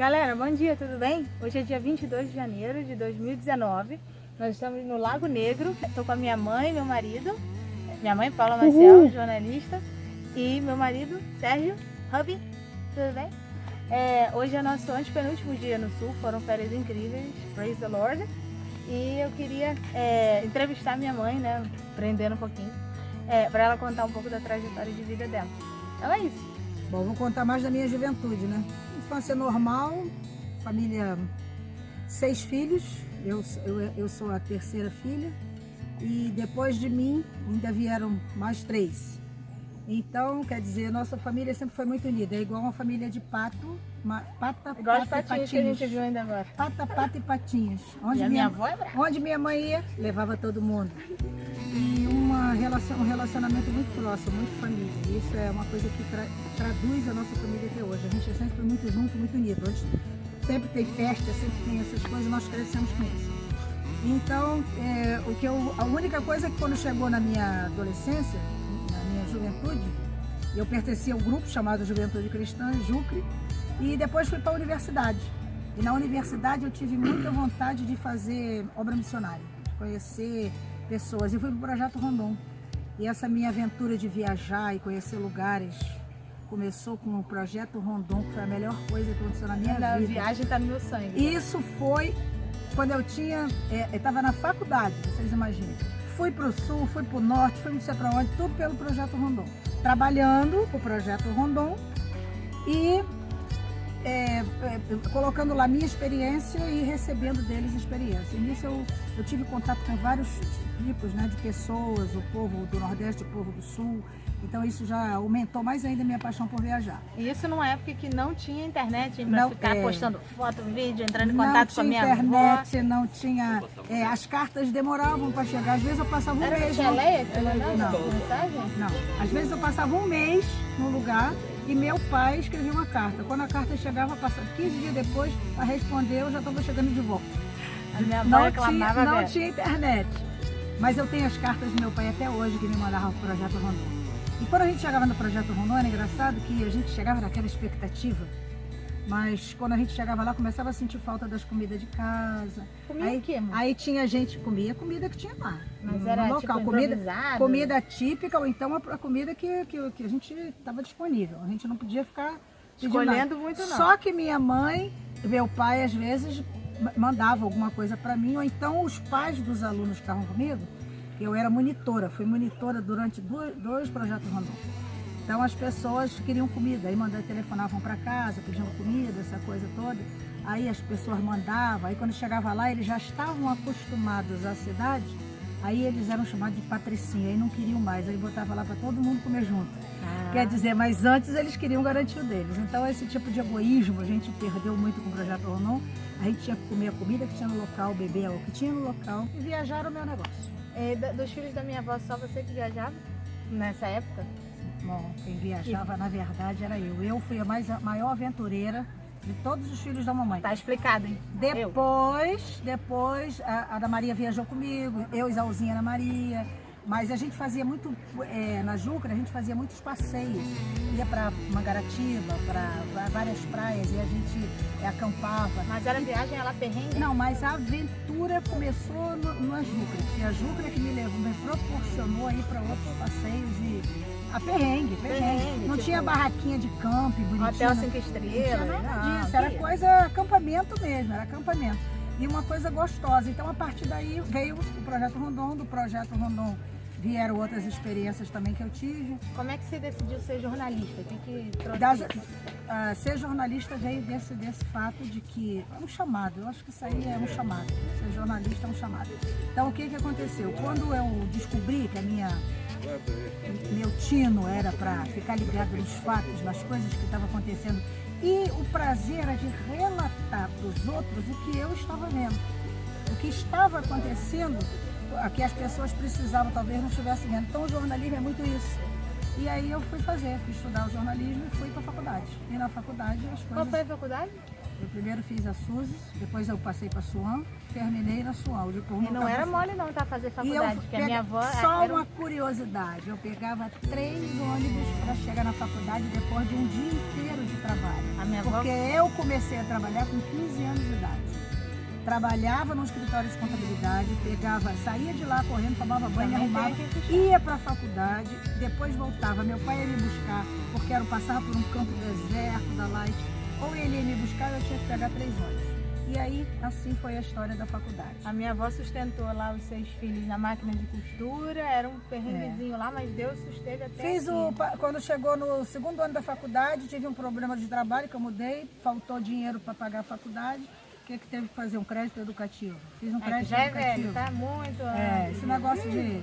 Galera, bom dia, tudo bem? Hoje é dia 22 de janeiro de 2019. Nós estamos no Lago Negro. Estou com a minha mãe e meu marido. Minha mãe, Paula Maciel, jornalista. E meu marido, Sérgio Hubby. Tudo bem? Hoje é nosso antepenúltimo dia no Sul. Foram férias incríveis. Praise the Lord. E eu queria entrevistar minha mãe, né? Prendendo um pouquinho. Para ela contar um pouco da trajetória de vida dela. Então é isso. Bom, vou contar mais da minha juventude, né? Infância normal, família, 6 filhos, eu sou a terceira filha e depois de mim ainda vieram mais 3. Então, quer dizer, nossa família sempre foi muito unida, é igual uma família de pato, Igual as patinhas que a gente viu ainda agora. Pata e patinhas. E a minha avó é brava. Onde minha mãe ia, levava todo mundo. E um relacionamento muito próximo, muito família. Isso é uma coisa que traduz a nossa família até hoje. A gente é sempre muito junto, muito unido. Sempre tem festa, sempre tem essas coisas, nós crescemos com isso. Então, a única coisa é que quando chegou na minha adolescência, na minha juventude, eu pertencia ao grupo chamado Juventude Cristã, Jucre, e depois fui para a universidade. E na universidade eu tive muita vontade de fazer obra missionária, de conhecer pessoas. E fui para o Projeto Rondon. E essa minha aventura de viajar e conhecer lugares começou com o Projeto Rondon, que foi a melhor coisa que aconteceu na minha vida. A viagem está no meu sangue. Isso foi quando eu estava na faculdade, vocês imaginem. Fui para o sul, fui para o norte, fui não sei para onde, tudo pelo Projeto Rondon. Trabalhando com o Projeto Rondon e colocando lá minha experiência e recebendo deles experiência. E nisso eu tive contato com vários tipos, né, de pessoas, o povo do Nordeste, o povo do Sul. Então isso já aumentou mais ainda a minha paixão por viajar. E isso numa época que não tinha internet para ficar postando foto, vídeo, entrando em contato com a minha avó. Não tinha, as cartas demoravam para chegar. Às vezes eu passava um mês. Era Leia que mandava mensagem? Não. Às vezes eu passava um mês no lugar e meu pai escrevia uma carta. Quando a carta chegava, passava 15 dias depois, para responder, eu já estava chegando de volta. A minha avó reclamava não tinha internet. Mas eu tenho as cartas do meu pai até hoje que me mandavam para o Projeto Rondon. E quando a gente chegava no Projeto Rondon, era engraçado que a gente chegava naquela expectativa, mas quando a gente chegava lá, começava a sentir falta das comidas de casa. Comia o quê, mãe? Aí tinha gente que comia a comida que tinha lá. Mas era local, tipo improvisado? Comida típica, ou então a comida que a gente estava disponível. A gente não podia ficar escolhendo muito, não. Só que minha mãe e meu pai, às vezes, mandavam alguma coisa para mim, ou então os pais dos alunos que estavam comigo. Eu era monitora, fui monitora durante dois projetos Rondon. Então as pessoas queriam comida, aí telefonavam para casa, pediam comida, essa coisa toda. Aí as pessoas mandavam, aí quando chegava lá eles já estavam acostumados à cidade, aí eles eram chamados de patricinha, aí não queriam mais, aí botava lá para todo mundo comer junto. Quer dizer, mas antes eles queriam garantir o deles. Então esse tipo de egoísmo a gente perdeu muito com o Projeto Rondon. A gente tinha que comer a comida que tinha no local, beber o que tinha no local e viajar era o meu negócio. Dos filhos da minha avó, só você que viajava nessa época? Bom, quem viajava na verdade era eu. Eu fui a maior aventureira de todos os filhos da mamãe. Tá explicado, hein? Depois a Ana Maria viajou comigo, eu e Zalzinha Ana Maria. Mas a gente fazia muito, na Jucre, a gente fazia muitos passeios. Ia para Mangaratiba, para várias praias e a gente acampava. Mas era viagem, ela perrengue? Não, mas a aventura começou na Jucre. Porque a Jucre que me proporcionou a ir para outros passeios e a perrengue. Não tinha barraquinha de camping, bonitinha. Hotel 5 estrelas. Não tinha nada disso, era coisa, acampamento mesmo, era acampamento. E uma coisa gostosa. Então, a partir daí, veio o Projeto Rondon. Do Projeto Rondon vieram outras experiências também que eu tive. Como é que você decidiu ser jornalista? Ser jornalista veio desse fato de que é um chamado. Eu acho que isso aí é um chamado. Ser jornalista é um chamado. Então, o que aconteceu? Quando eu descobri que meu tino era para ficar ligado nos fatos, nas coisas que estavam acontecendo, e o prazer era de relatar para os outros o que eu estava vendo. O que estava acontecendo, que as pessoas precisavam, talvez não estivessem vendo. Então o jornalismo é muito isso. E aí eu fui estudar o jornalismo e fui para a faculdade. E na faculdade as coisas... Qual foi a faculdade? Eu primeiro fiz a Suzy, depois eu passei para a Suan, terminei na Suan. E não era mole não, tá? Fazer faculdade, porque a minha avó... Só era uma curiosidade, eu pegava 3 ônibus para chegar na faculdade depois de um dia inteiro de trabalho. A minha avó... Porque eu comecei a trabalhar com 15 anos de idade. Trabalhava no escritório de contabilidade, saía de lá correndo, tomava banho, me arrumava, ia para a faculdade, depois voltava. Meu pai ia me buscar, porque eu passava por um campo deserto da Light, ou ele ia me buscar ou eu tinha que pegar 3 ônibus. E aí, assim foi a história da faculdade. A minha avó sustentou lá os 6 filhos na máquina de costura, era um perrenguezinho lá, mas Deus susteve até Quando chegou no segundo ano da faculdade, tive um problema de trabalho que eu mudei, faltou dinheiro para pagar a faculdade. O que teve que fazer? Um crédito educativo. Fiz um crédito já educativo. É velho, tá muito... Esse negócio de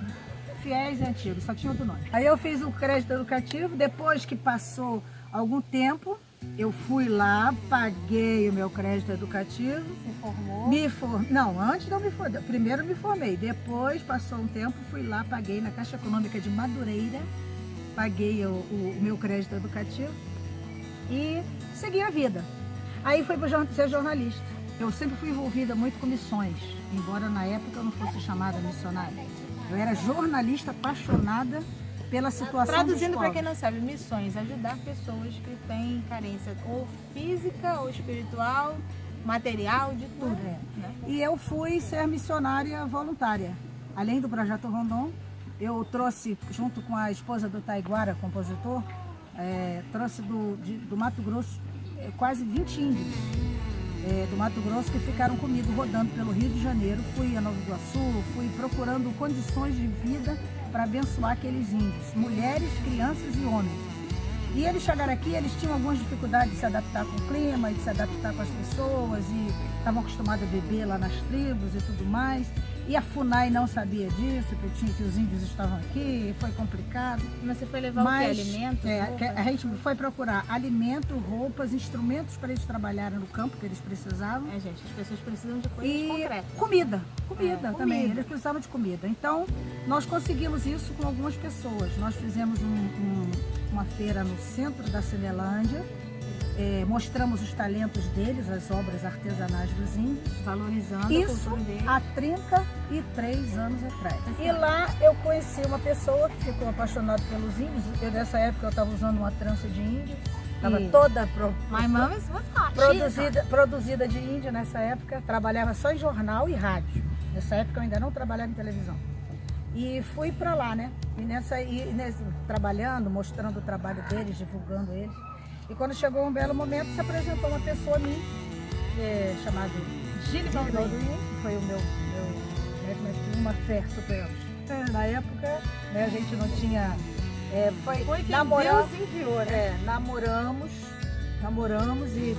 fiéis é antigo, só tinha outro nome. Aí eu fiz o crédito educativo, depois que passou algum tempo, eu fui lá, paguei o meu crédito educativo. Se formou? Não, antes não me formei. Primeiro me formei, depois passou um tempo, fui lá, paguei na Caixa Econômica de Madureira, paguei o meu crédito educativo e segui a vida. Aí fui para ser jornalista. Eu sempre fui envolvida muito com missões, embora na época eu não fosse chamada missionária. Eu era jornalista apaixonada pela situação Traduzindo para quem não sabe, missões, ajudar pessoas que têm carência ou física, ou espiritual, material, de tudo. Né? E eu fui ser missionária voluntária. Além do Projeto Rondon, eu trouxe, junto com a esposa do Taiguara, compositor, trouxe do Mato Grosso quase 20 índios do Mato Grosso que ficaram comigo rodando pelo Rio de Janeiro. Fui a Nova Iguaçu, fui procurando condições de vida para abençoar aqueles índios, mulheres, crianças e homens. E eles chegaram aqui, eles tinham algumas dificuldades de se adaptar com o clima, de se adaptar com as pessoas, e estavam acostumados a beber lá nas tribos e tudo mais. E a FUNAI não sabia disso, que os índios estavam aqui, foi complicado. Mas você foi levar o que? Alimento? A gente foi procurar alimento, roupas, instrumentos para eles trabalharem no campo que eles precisavam. Gente, as pessoas precisam de coisas concretas. Comida também, eles precisavam de comida. Então, nós conseguimos isso com algumas pessoas. Nós fizemos uma feira no centro da Cinelândia, mostramos os talentos deles, as obras artesanais dos índios, valorizando a cultura deles. Há 33 anos atrás. E lá eu conheci uma pessoa que ficou apaixonada pelos índios. Nessa época eu estava usando uma trança de índio, estava toda produzida de índio nessa época. Trabalhava só em jornal e rádio. Nessa época eu ainda não trabalhava em televisão. E fui para lá, né? Trabalhando, mostrando o trabalho deles, divulgando eles. E quando chegou um belo momento, se apresentou uma pessoa a mim, chamada Gile Balduino, que foi o meu uma fé superior. Na época, né, a gente não tinha... foi que Deus enviou, né? Namoramos e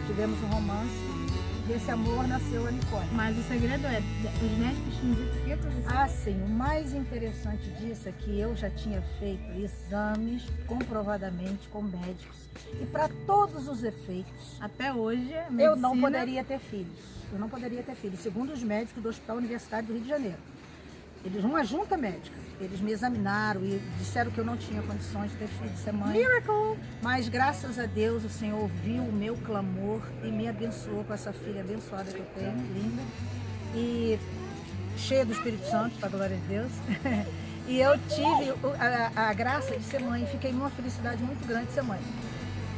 tivemos um romance. E esse amor nasceu a Nicole. Mas o segredo os médicos tinham dito o que pra você? Ah, sim. O mais interessante disso é que eu já tinha feito exames comprovadamente com médicos. E para todos os efeitos, até hoje, a medicina... eu não poderia ter filhos. Segundo os médicos do Hospital Universitário do Rio de Janeiro. Eles, uma junta médica, eles me examinaram e disseram que eu não tinha condições de ter filho, de ser mãe. Miracle! Mas graças a Deus o Senhor ouviu o meu clamor e me abençoou com essa filha abençoada que eu tenho, linda. E cheia do Espírito Santo, para a glória de Deus. E eu tive a graça de ser mãe, fiquei numa felicidade muito grande de ser mãe.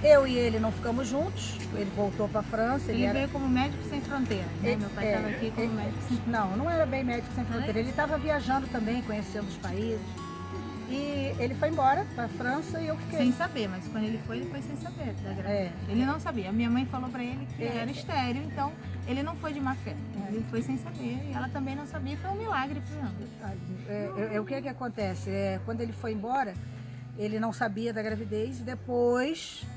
Eu e ele não ficamos juntos, ele voltou para a França. Ele veio como médico sem fronteira, né? Meu pai estava aqui como médico sem fronteira. Não era bem médico sem fronteira, ele estava viajando também, conhecendo os países. E ele foi embora para a França e eu fiquei. Sem saber, mas quando ele foi sem saber da gravidez. Ele não sabia. A minha mãe falou para ele que era estéril, então ele não foi de má fé. Ele foi sem saber e ela também não sabia, foi um milagre para ela. O que acontece? Quando ele foi embora, ele não sabia da gravidez e depois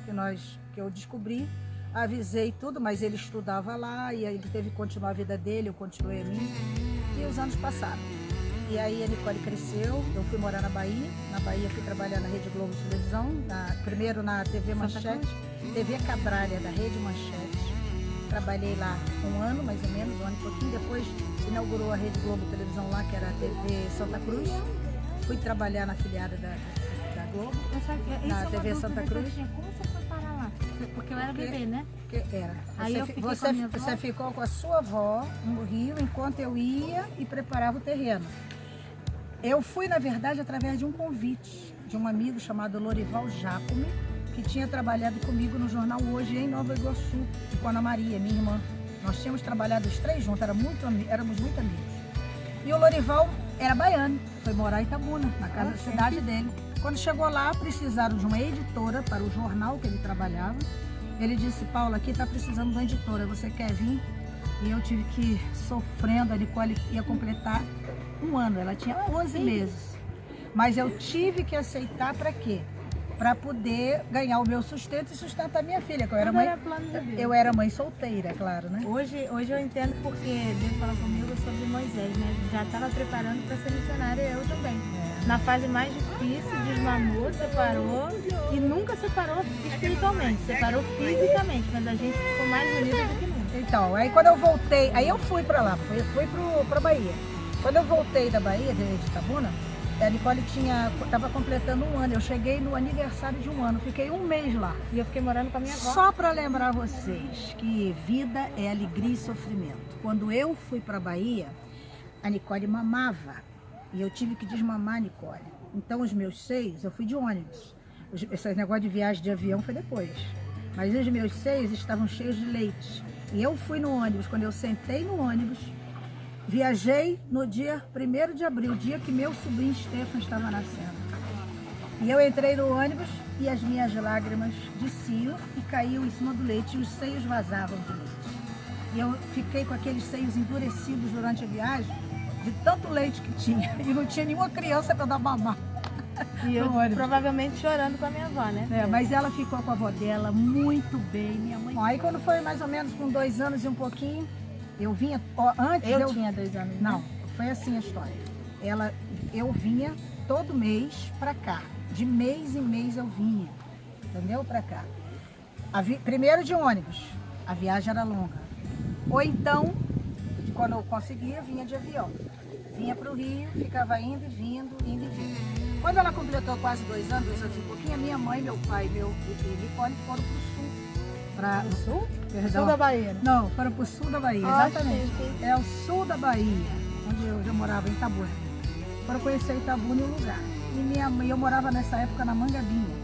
que eu descobri, avisei tudo, mas ele estudava lá e ele teve que continuar a vida dele, eu continuei a minha. E os anos passaram. E aí a Nicole cresceu, eu fui morar na Bahia. Na Bahia fui trabalhar na Rede Globo de televisão, primeiro na TV Manchete, TV Cabralha da Rede Manchete. Trabalhei lá um ano, mais ou menos, um ano e pouquinho. Depois inaugurou a Rede Globo de televisão lá, que era a TV Santa Cruz. Fui trabalhar na afiliada da Globo, na TV Santa Cruz. Como você foi parar lá? Porque eu era bebê, né? Porque era. Aí eu fiquei com a minha avó. Você ficou com a sua avó no Rio enquanto eu ia e preparava o terreno. Eu fui, na verdade, através de um convite de um amigo chamado Lorival Jacome, que tinha trabalhado comigo no jornal Hoje em Nova Iguaçu, com a Ana Maria, minha irmã. Nós tínhamos trabalhado os três juntos, éramos muito amigos. E o Lorival era baiano, foi morar em Itabuna, na casa da cidade dele. Quando chegou lá, precisaram de uma editora para o jornal que ele trabalhava. Ele disse: Paula, aqui está precisando de uma editora, você quer vir? E eu tive que ir sofrendo. A Nicole ia completar 1 ano, ela tinha 11 meses. Mas eu tive que aceitar para quê? Para poder ganhar o meu sustento e sustentar minha filha, que eu era mãe. Eu era mãe solteira, é claro, né? Hoje eu entendo porque Deus falou comigo sobre Moisés, né? Já estava preparando para ser missionária, eu também. Na fase mais difícil, desmamou, separou e nunca separou espiritualmente, separou fisicamente, mas a gente ficou mais unida do que nunca. Então, aí quando eu voltei, aí eu fui para lá, fui pra Bahia. Quando eu voltei da Bahia, de Itabuna, a Nicole estava completando 1 ano. Eu cheguei no aniversário de 1 ano, fiquei 1 mês lá. E eu fiquei morando com a minha avó. Só para lembrar vocês que vida é alegria e sofrimento. Quando eu fui para a Bahia, a Nicole mamava e eu tive que desmamar a Nicole. Então os meus seios, eu fui de ônibus. Esse negócio de viagem de avião foi depois. Mas os meus seios estavam cheios de leite. E eu fui no ônibus, quando eu sentei no ônibus, viajei no dia 1º de abril, dia que meu sobrinho Stefan estava nascendo. E eu entrei no ônibus e as minhas lágrimas desciam e caíam em cima do leite e os seios vazavam de leite. E eu fiquei com aqueles seios endurecidos durante a viagem, de tanto leite que tinha. E não tinha nenhuma criança para dar mamar. E eu provavelmente chorando com a minha avó, né? Mas ela ficou com a avó dela muito bem, minha mãe. Aí quando foi mais ou menos com 2 anos e um pouquinho, eu vinha, antes eu tinha 2 anos. Não, foi assim a história. Eu vinha todo mês pra cá. De mês em mês eu vinha, entendeu? Pra cá. Primeiro de ônibus, a viagem era longa. Ou então, quando eu conseguia, vinha de avião. Vinha pro Rio, ficava indo e vindo, indo e vindo. Quando ela completou quase 2 anos, 2 anos e pouquinho, a minha mãe, meu pai e Nicole foram pro sul. No sul? Perdão. Sul da Bahia, né? Não, foram pro sul da Bahia, exatamente. É o sul da Bahia, onde eu já morava, em Itabuna. Foram conhecer Itabuna e o lugar. E minha mãe, eu morava nessa época na Mangabinha.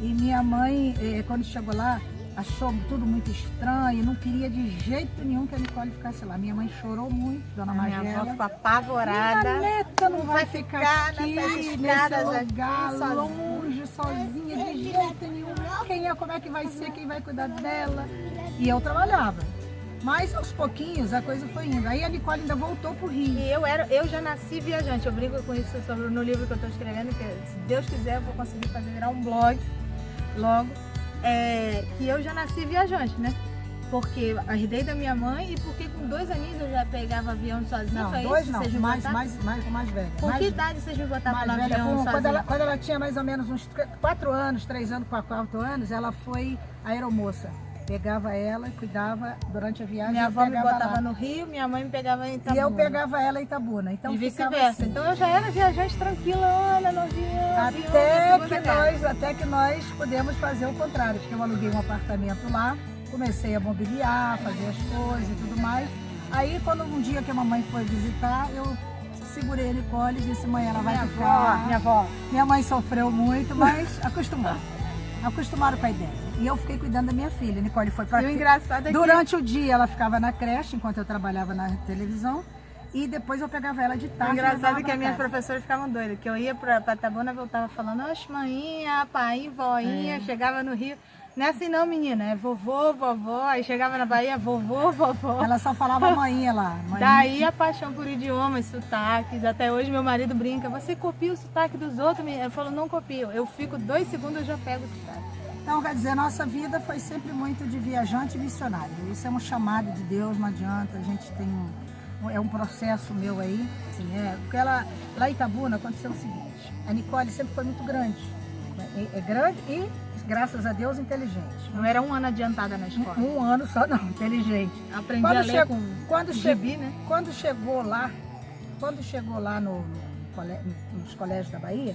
E minha mãe, quando chegou lá, achou tudo muito estranho, não queria de jeito nenhum que a Nicole ficasse lá. Minha mãe chorou muito, dona Magela. Minha avó ficou apavorada. Minha neta não vai ficar aqui, nesse lugar, longe, sozinha, de jeito nenhum. Como é que vai ser, quem vai cuidar dela? E eu trabalhava. Mas aos pouquinhos a coisa foi indo. Aí a Nicole ainda voltou pro Rio. E eu já nasci viajante. Eu brinco com isso no livro que eu estou escrevendo, que se Deus quiser eu vou conseguir fazer virar um blog logo. Que eu já nasci viajante, né? Porque herdei da minha mãe e porque com 2 aninhos eu já pegava avião sozinha. Não, 2 não, mais velha. Com que idade vocês me botavam no avião sozinha? Quando ela tinha mais ou menos uns 4 anos, 3 anos, 4 anos, ela foi aeromoça. Pegava ela e cuidava durante a viagem. Minha avó me botava no Rio, minha mãe me pegava em Itabuna. E eu pegava ela em Itabuna. Então, e vice-versa. Então eu já era viajante tranquila, no avião. Até que nós pudemos fazer o contrário, porque eu aluguei um apartamento lá, comecei a mobiliar, fazer as coisas e tudo mais. Aí quando um dia que a mamãe foi visitar, eu segurei a Nicole e disse: mãe, ela vai ficar. Minha avó. Minha mãe sofreu muito, mas acostumou. Acostumaram com a ideia. E eu fiquei cuidando da minha filha. Nicole foi para Durante o dia ela ficava na creche, enquanto eu trabalhava na televisão. E depois eu pegava ela de tarde. O engraçado é que as minhas professoras ficavam doidas. Que eu ia para Itabuna, voltava falando: oxe, maninha, pai, voinha. Chegava no Rio. Não é assim não, menina. É vovô, vovó. Aí chegava na Bahia, vovô, vovó. Ela só falava maninha lá. Maninha. Daí a paixão por idiomas, sotaques. Até hoje meu marido brinca: você copia o sotaque dos outros? Eu falo: não copio. Eu fico 2 segundos e já pego o sotaque. Então, quer dizer, nossa vida foi sempre muito de viajante e missionário. Isso é um chamado de Deus, não adianta. A gente tem um processo meu aí. Assim, porque lá em Itabuna aconteceu o seguinte: a Nicole sempre foi muito grande. É grande e, graças a Deus, inteligente. Não era 1 ano adiantada na escola. 1 ano só não, inteligente. Aprendi a ler quando gibi, né? Quando chegou lá nos colégios da Bahia,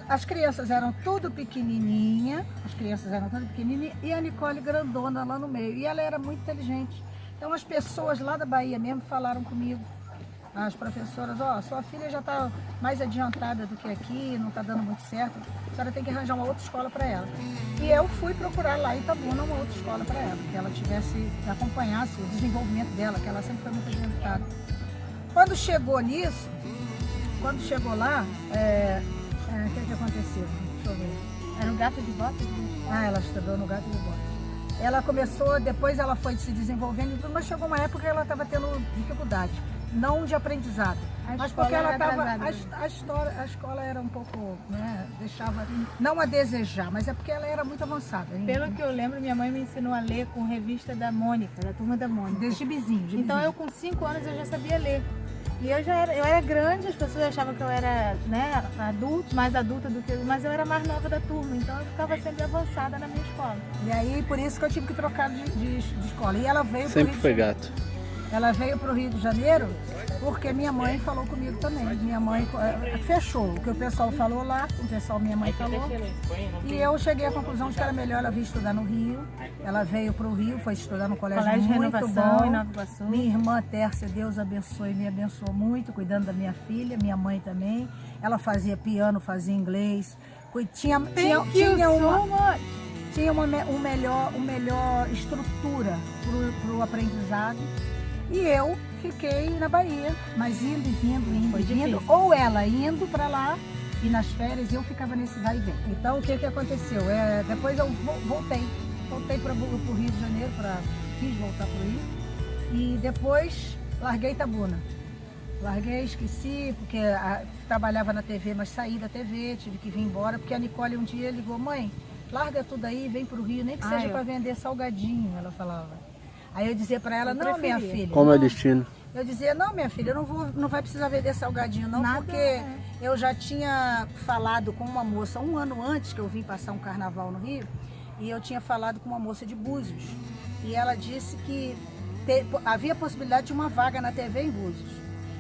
As crianças eram tudo pequenininha, e a Nicole grandona lá no meio. E ela era muito inteligente. Então as pessoas lá da Bahia mesmo falaram comigo, as professoras, sua filha já está mais adiantada do que aqui, não está dando muito certo, a senhora tem que arranjar uma outra escola para ela. E eu fui procurar lá em Itabuna uma outra escola para ela, que ela acompanhasse o desenvolvimento dela, que ela sempre foi muito adiantada. Quando chegou lá, o que aconteceu? Deixa eu ver. Era um gato de botas? Ela estudou no Gato de Botas. Ela começou, depois ela foi se desenvolvendo e tudo, mas chegou uma época que ela estava tendo dificuldade, não de aprendizado, mas porque ela estava, a escola era um pouco, né, deixava, não a desejar, mas é porque ela era muito avançada. Pelo que eu lembro, minha mãe me ensinou a ler com revista da Mônica, da Turma da Mônica. De gibizinho. Então eu com 5 anos eu já sabia ler. E eu era grande, as pessoas achavam que eu era, né, mais adulta do que eu, mas eu era mais nova da turma, então eu ficava sempre avançada na minha escola. E aí, por isso que eu tive que trocar de escola. E ela veio Sempre foi gato. Ela veio para o Rio de Janeiro porque minha mãe falou comigo também. Minha mãe fechou o que o pessoal falou lá, o pessoal minha mãe falou. E eu cheguei à conclusão de que era melhor ela vir estudar no Rio. Ela veio para o Rio, foi estudar no colégio muito bom. Em Nova Iguaçu. Minha irmã Tércia, Deus abençoe, me abençoou muito, cuidando da minha filha, minha mãe também. Ela fazia piano, fazia inglês. Tinha uma melhor estrutura para o aprendizado. E eu fiquei na Bahia, mas indo e vindo, ou ela indo para lá e nas férias eu ficava nesse vai e vem. Então o que aconteceu? Depois eu voltei para o Rio de Janeiro, quis voltar para o Rio e depois larguei Itabuna. Esqueci, porque trabalhava na TV, mas saí da TV, tive que vir embora, porque a Nicole um dia ligou, mãe, larga tudo aí, vem para o Rio, nem que seja para vender salgadinho, ela falava. Aí eu dizia para ela, não, minha filha. Como é o destino? Eu dizia, não, minha filha, não vai precisar vender salgadinho não, porque eu já tinha falado com uma moça 1 ano antes que eu vim passar um carnaval no Rio, e eu tinha falado com uma moça de Búzios. E ela disse que havia possibilidade de uma vaga na TV em Búzios.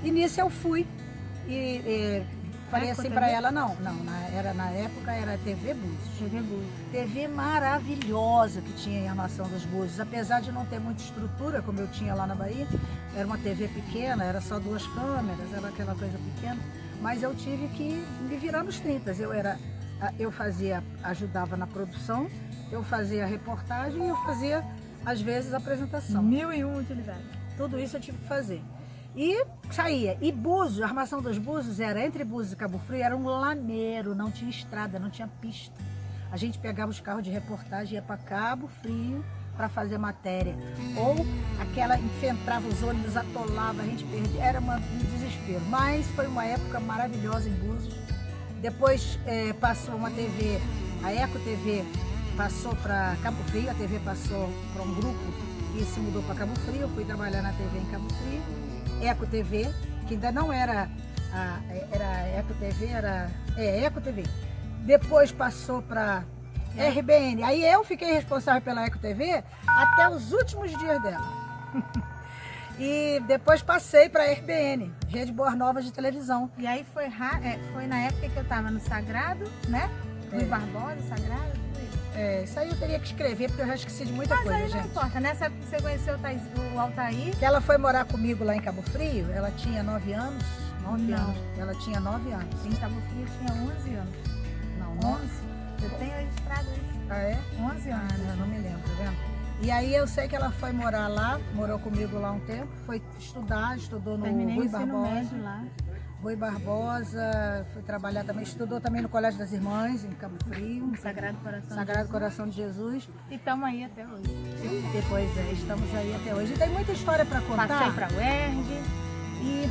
E nisso eu fui e falei assim para ela, na época era TV Búzios. TV maravilhosa que tinha em Armação dos Búzios, apesar de não ter muita estrutura, como eu tinha lá na Bahia, era uma TV pequena, era só 2 câmeras, era aquela coisa pequena, mas eu tive que me virar nos 30. Eu ajudava na produção, eu fazia reportagem e eu fazia, às vezes, apresentação. 1001 utilidades. Tudo isso eu tive que fazer. E saía. E Búzios, a Armação dos Búzios entre Búzios e Cabo Frio, era um lameiro, não tinha estrada, não tinha pista. A gente pegava os carros de reportagem, ia para Cabo Frio para fazer matéria. Ou entrava os ônibus, atolava, a gente perdia. Era um desespero. Mas foi uma época maravilhosa em Búzios. Depois passou uma TV, a Eco TV passou para Cabo Frio, a TV passou para um grupo que se mudou para Cabo Frio. Eu fui trabalhar na TV em Cabo Frio. Eco TV, que ainda não era Eco TV, Eco TV. Depois passou para RBN. Aí eu fiquei responsável pela Eco TV até os últimos dias dela. E depois passei para RBN, Rede Boas Novas de televisão. E aí foi na época que eu estava no Sagrado, né? Rui Barbosa, Sagrado, tudo isso. Isso aí eu teria que escrever, porque eu já esqueci de muita coisa, Mas aí não gente. importa. Nessa época você conheceu o Altair. Que ela foi morar comigo lá em Cabo Frio, ela tinha 9 anos. 9 Não. anos. Ela tinha 9 anos. Em Cabo Frio tinha 11 anos. Não, 11. Eu tenho registrado isso. Ah, é? 11 anos. Não me lembro, tá vendo? E aí eu sei que ela foi morar lá, morou comigo lá um tempo, foi estudar, estudou no Terminei Rui o ensino Barbosa. médio lá. Rui Barbosa, foi trabalhar também, estudou também no Colégio das Irmãs, em Cabo Frio. No Sagrado Coração. Sagrado Coração de Jesus. E estamos aí até hoje. E depois estamos aí até hoje. E tem muita história para contar. Passei para o UERJ. E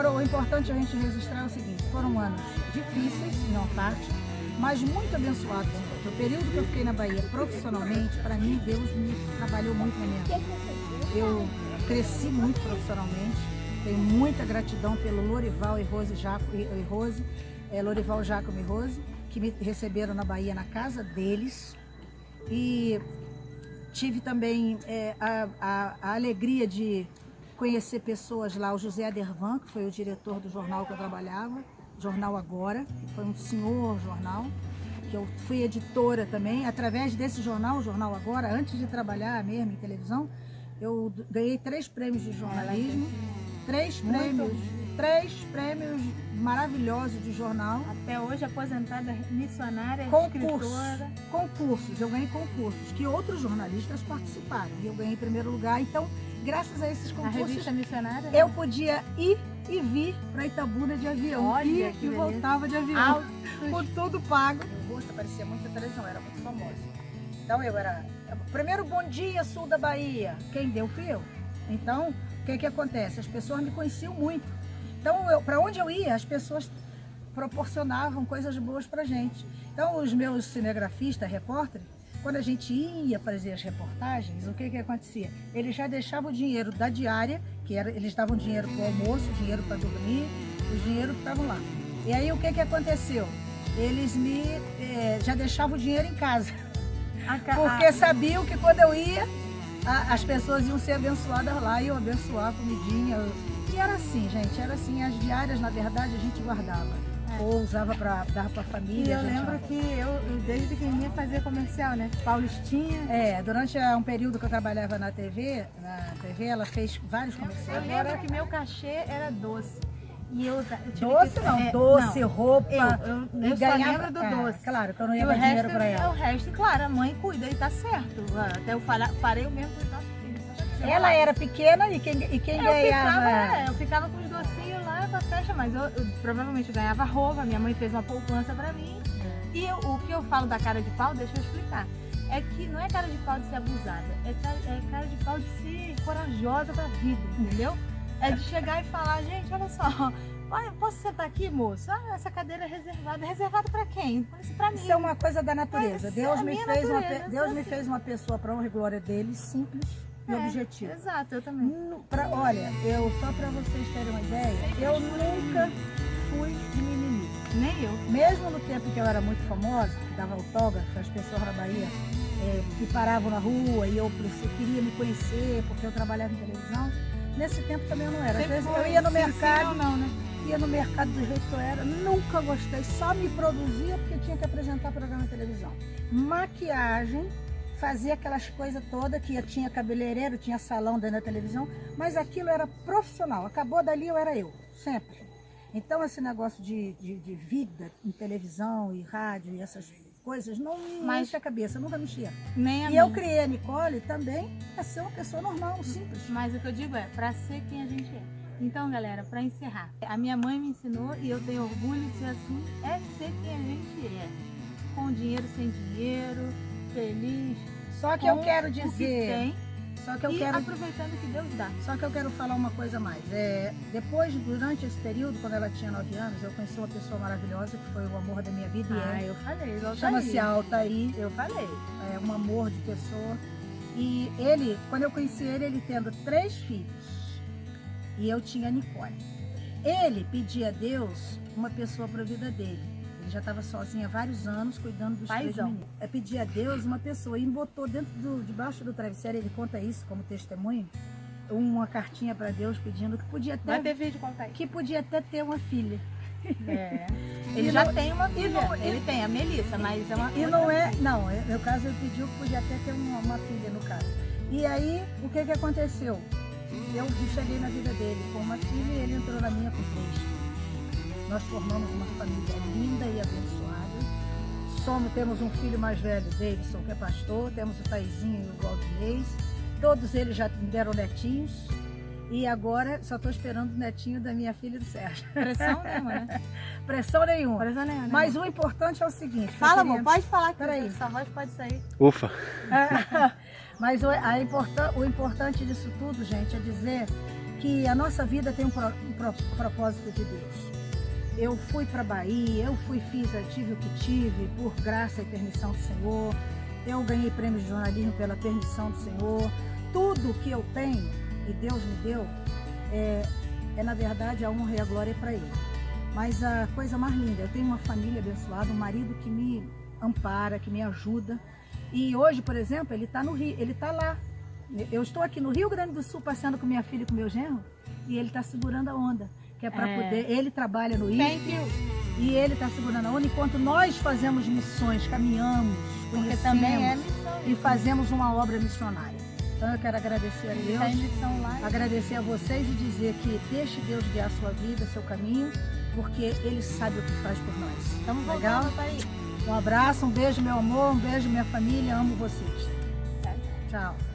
o importante a gente registrar é o seguinte, foram anos difíceis, não parte, mas muito abençoados. O período que eu fiquei na Bahia profissionalmente, para mim, Deus me trabalhou muito na minha vida. Eu cresci muito profissionalmente, tenho muita gratidão pelo Lorival e Rose, Lorival, Jacomo e Rose, que me receberam na Bahia, na casa deles. E tive também a alegria de conhecer pessoas lá, o José Adervan, que foi o diretor do jornal que eu trabalhava, Jornal Agora, que foi um senhor jornal, que eu fui editora também. Através desse jornal, o Jornal Agora, antes de trabalhar mesmo em televisão, eu ganhei 3 prêmios de jornalismo, 3 prêmios maravilhosos de jornal. Até hoje aposentada missionária, escritora. Concursos, eu ganhei concursos que outros jornalistas participaram e eu ganhei em primeiro lugar. Então, graças a esses A concursos, revista missionária? eu podia ir e vir para Itabuna de avião. Olha, Ia que e beleza. voltava de avião. Altos. Com tudo pago. Meu rosto aparecia muito na televisão, era muito famosa. Então eu era... Primeiro Bom Dia Sul da Bahia. Quem deu fui eu. Então, o que acontece? As pessoas me conheciam muito. Então, para onde eu ia, as pessoas proporcionavam coisas boas pra gente. Então, os meus cinegrafistas, repórteres, quando a gente ia fazer as reportagens, o que acontecia? Eles já deixavam o dinheiro da diária, eles davam dinheiro para o almoço, dinheiro para dormir, os dinheiros estavam lá. E aí o que aconteceu? Eles já deixavam o dinheiro em casa, porque sabiam que quando eu ia, as pessoas iam ser abençoadas lá, iam abençoar a comidinha. E era assim, gente, era assim, as diárias, na verdade, a gente guardava. Ou usava para dar para a família. E eu lembro que eu desde pequenininha fazia comercial, né? Paulistinha. Durante um período que eu trabalhava na TV, ela fez vários comerciais. Eu lembro que meu cachê era doce. E eu doce não, doce, não. roupa. Eu só lembro do doce. Claro, que eu não ia dar dinheiro para ela. O resto, claro, a mãe cuida e tá certo. Até eu farei o mesmo com os nossos filhos. Ela era pequena e quem ganhava... Eu ficava com os docinhos lá pra festa, mas eu provavelmente ganhava roupa, minha mãe fez uma poupança pra mim. E o que eu falo da cara de pau, deixa eu explicar. É que não é cara de pau de ser abusada, é cara de pau de ser corajosa pra vida, entendeu? É de chegar e falar, gente, olha só, posso sentar aqui, moço? Essa cadeira é reservada. Reservada pra quem? Pra mim. Isso é uma coisa da natureza. Deus me assim. fez uma pessoa para honra e glória dele, simples e objetivo. Exato, eu também. Olha, só para vocês terem uma ideia, eu nunca fui de mimimi. Nem eu. Mesmo no tempo que eu era muito famosa, que dava autógrafo, as pessoas na Bahia me paravam na rua e eu queria me conhecer porque eu trabalhava em televisão. Nesse tempo também eu não era. Às vezes eu ia no mercado, ia no mercado do jeito que eu era, nunca gostei, só me produzia porque tinha que apresentar programa de televisão. Maquiagem, fazia aquelas coisas todas, que tinha cabeleireiro, tinha salão dentro da televisão, mas aquilo era profissional, acabou dali eu era eu, sempre. Então esse negócio de vida em televisão e rádio e essas coisas não me enche a cabeça, nunca mexia. Nem a E minha. eu criei a Nicole também para ser uma pessoa normal, simples. Mas o que eu digo é, para ser quem a gente é. Então, galera, para encerrar, a minha mãe me ensinou e eu tenho orgulho de ser assim, é ser quem a gente é. Com dinheiro, sem dinheiro, feliz. Só que eu quero o que dizer, tem, aproveitando o que Deus dá. Só que eu quero falar uma coisa a mais. Durante esse período, quando ela tinha 9 anos, eu conheci uma pessoa maravilhosa que foi o amor da minha vida. Eu falei, chama-se Altair. Eu falei. É um amor de pessoa. E quando eu conheci ele tendo 3 filhos. E eu tinha a Nicole. Ele pedia a Deus uma pessoa para a vida dele. Ele já estava sozinho há vários anos, cuidando dos 3 meninos. Pedia a Deus uma pessoa e botou debaixo do travesseiro, ele conta isso como testemunho, uma cartinha para Deus pedindo que podia ter... Vai ter vídeo com o que podia até ter uma filha. Ele já tem uma filha. Ele tem a Melissa, mas é uma... No caso ele pediu que podia até ter uma filha, no caso. E aí, o que aconteceu? Eu cheguei na vida dele com uma filha e ele entrou na minha com 3 filhos. Nós formamos uma família linda e abençoada. Temos um filho mais velho, Davidson, que é pastor. Temos o Taizinho e o Valdinez. Todos eles já deram netinhos. E agora só estou esperando o netinho da minha filha e do Sérgio. Pressão nenhuma, né? Pressão nenhuma. Pressão nenhuma. Mas o importante é o seguinte. Fala, amor, pode falar. Peraí. Sua voz pode sair. Ufa! Mas o importante disso tudo, gente, é dizer que a nossa vida tem um propósito de Deus. Eu fui para a Bahia, tive o que tive, por graça e permissão do Senhor. Eu ganhei prêmio de jornalismo pela permissão do Senhor. Tudo que eu tenho, e Deus me deu, na verdade a honra e a glória para Ele. Mas a coisa mais linda, eu tenho uma família abençoada, um marido que me ampara, que me ajuda. E hoje, por exemplo, ele está no Rio, ele está lá. Eu estou aqui no Rio Grande do Sul passeando com minha filha e com meu genro, e ele está segurando a onda. que é para É. poder... Ele trabalha no Thank IFE you. e ele está segurando a ONU, enquanto nós fazemos missões, caminhamos, Porque conhecemos também é missão. e fazemos uma obra missionária. Então eu quero agradecer a Está em Deus, missão lá. agradecer a vocês e dizer que deixe Deus guiar a sua vida, seu caminho, porque Ele sabe o que faz por nós. Estamos Legal? voltando, tá aí. Um abraço, um beijo, meu amor, um beijo, minha família, amo vocês. Tchau. Tchau.